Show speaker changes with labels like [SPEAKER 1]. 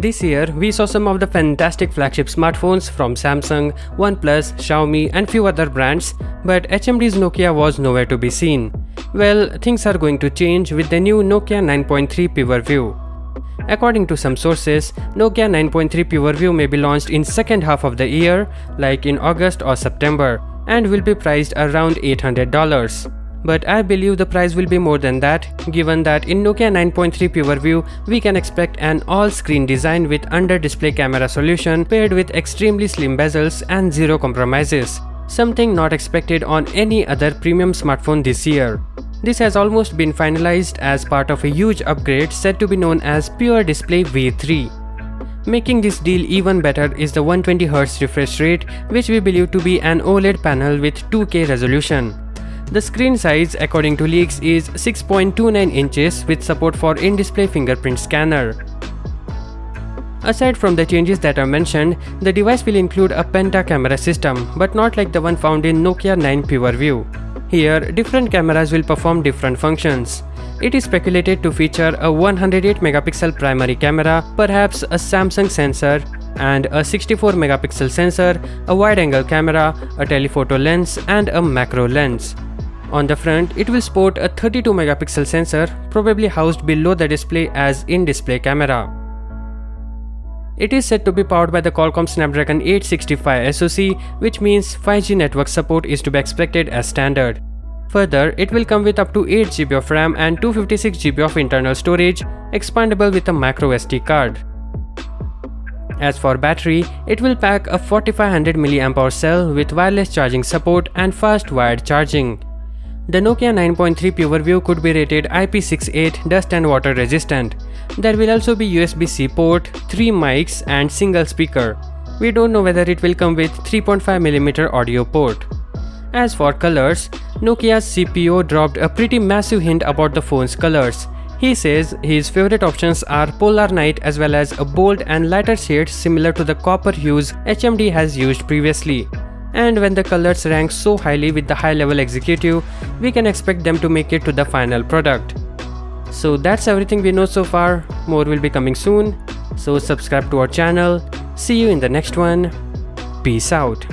[SPEAKER 1] This year, we saw some of the fantastic flagship smartphones from Samsung, OnePlus, Xiaomi and few other brands, but HMD's Nokia was nowhere to be seen. Well, things are going to change with the new Nokia 9.3 PureView. According to some sources, Nokia 9.3 PureView may be launched in second half of the year, like in August or September, and will be priced around $800. But I believe the price will be more than that, given that in Nokia 9.3 PureView we can expect an all-screen design with under-display camera solution paired with extremely slim bezels and zero compromises, something not expected on any other premium smartphone this year. This has almost been finalized as part of a huge upgrade said to be known as Pure Display V3. Making this deal even better is the 120Hz refresh rate, which we believe to be an OLED panel with 2K resolution. The screen size, according to leaks, is 6.29 inches with support for in-display fingerprint scanner. Aside from the changes that are mentioned, the device will include a penta camera system, but not like the one found in Nokia 9 PureView. Here, different cameras will perform different functions. It is speculated to feature a 108 megapixel primary camera, perhaps a Samsung sensor, and a 64 megapixel sensor, a wide-angle camera, a telephoto lens, and a macro lens. On the front, it will sport a 32 megapixel sensor, probably housed below the display as in-display camera. It is said to be powered by the Qualcomm Snapdragon 865 SoC, which means 5G network support is to be expected as standard. Further, it will come with up to 8GB of RAM and 256GB of internal storage, expandable with a micro SD card. As for battery, it will pack a 4500 mAh cell with wireless charging support and fast wired charging. The Nokia 9.3 PureView could be rated IP68 dust and water resistant. There will also be USB-C port, 3 mics and single speaker. We don't know whether it will come with 3.5mm audio port. As for colors, Nokia's CPO dropped a pretty massive hint about the phone's colors. He says his favorite options are polar night as well as a bold and lighter shade similar to the copper hues HMD has used previously. And when the colors rank so highly with the high-level executive, we can expect them to make it to the final product. So that's everything we know so far. More will be coming soon. So subscribe to our channel. See you in the next one. Peace out.